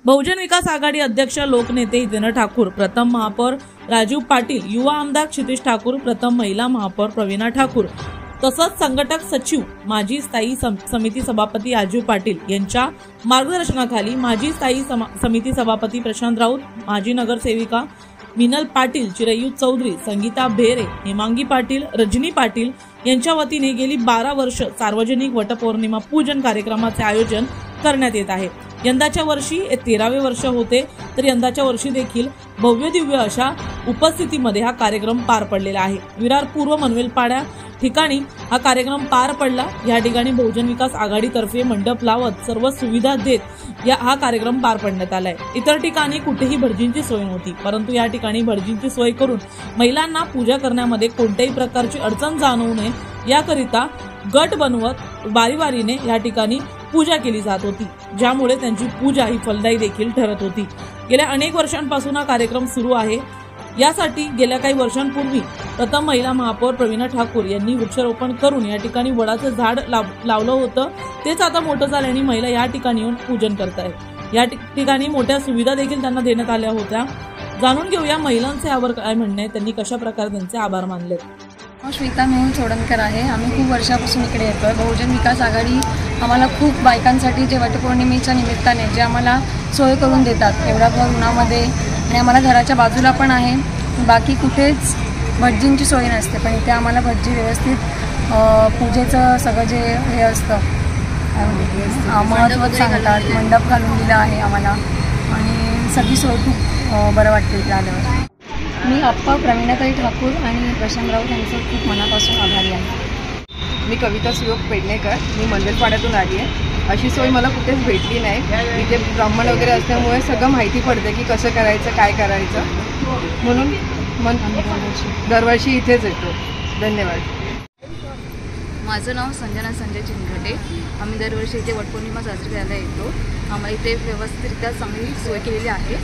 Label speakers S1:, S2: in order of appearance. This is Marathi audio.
S1: बहुजन विकास आघाडी अध्यक्ष लोकनेते हितेंद्र ठाकूर, प्रथम महापौर राजीव पाटील, युवा आमदार क्षितिज ठाकूर, प्रथम महिला महापौर प्रवीणा ठाकूर तसंच संघटक सचिव माजी स्थायी समिती सभापती आजीव पाटील यांच्या मार्गदर्शनाखाली माजी स्थायी समिती सभापती प्रशांत राऊत, माजी नगरसेविका मिनल पाटील, चिरंजीव चौधरी, संगीता बेहरे, हेमांगी पाटील, रजनी पाटील यांच्या वतीने गेली 12 वर्ष सार्वजनिक वटपौर्णिमा पूजन कार्यक्रमाचे आयोजन करण्यात येत आहे। यंदाच्या वर्षी 13वे वर्ष होते, तर यंदाच्या वर्षी देखील भव्य दिव्य अशा उपस्थितीमध्ये हा कार्यक्रम पार पडलेला आहे। विरार पूर्व मनवेलपाडा ठिकाणी हा कार्यक्रम पार पडला। या ठिकाणी बहुजन विकास आघाडीतर्फे मंडप लावत सर्व सुविधा देत हा कार्यक्रम पार पडण्यात आलाय। इतर ठिकाणी कुठेही भटजींची सोय नव्हती, परंतु या ठिकाणी भटजींची सोय करून महिलांना पूजा करण्यामध्ये कोणत्याही प्रकारची अडचण जाणवू नये याकरिता गट बनवत वारीवारीने या ठिकाणी पूजा केली जात होती, ज्यामुळे त्यांची पूजा ही फलदायी देखील ठरत होती। गेल्या अनेक वर्षांपासून हा कार्यक्रम सुरू आहे। यासाठी गेल्या काही वर्षांपूर्वी प्रथम महिला महापौर प्रवीणा ठाकूर यांनी वृक्षारोपण करून या ठिकाणी वडाचं झाड लावलं होतं। तेच आता मोठं झाल्याने महिला या ठिकाणी येऊन पूजन करत आहेत। या ठिकाणी मोठ्या सुविधा देखील त्यांना देण्यात आल्या होत्या। जाणून घेऊया महिलांचे यावर काय म्हणणे, त्यांनी कशा प्रकारे त्यांचे आभार मानले।
S2: श्वेता मेहुल चोडणकर आहे। आम्ही खूप वर्षापासून इकडे येतोय। बहुजन विकास आघाडी आम्हाला खूप बायकांसाठी जे वटपौर्णिमेच्या निमित्ताने जे आम्हाला सोय करून देतात एवढ्या भर उन्हामध्ये, आणि आम्हाला घराच्या बाजूला पण आहे। बाकी कुठेच भटजींची सोय नसते, पण इथे आम्हाला भटजी व्यवस्थित पूजेचं सगळं जे हे असतं महत्त्व सांगतात। मंडप घालून दिला आहे आम्हाला आणि सगळी सोय खूप बरं वाटते इथे आल्यावर। मी आप्पा प्रवीणाताई ठाकूर आणि प्रशांत राऊत यांचं खूप मनापासून आभारी आहे।
S3: मी कविता सुयोग पेडणेकर, मी मनवेलपाड्यातून आली आहे। अशी सोय मला कुठेच भेटली नाही। इथे ब्राह्मण वगैरे असल्यामुळे सगळं माहिती पडते की कसं करायचं, काय करायचं, म्हणून दरवर्षी इथेच येतो। धन्यवाद।
S4: माझं नाव संजना संजय चिंघटे। आम्ही दरवर्षी इथे वटपौर्णिमा साजरी करायला येतो। आम्हाला इथे व्यवस्थितरित्या चांगली सोय केलेली आहे।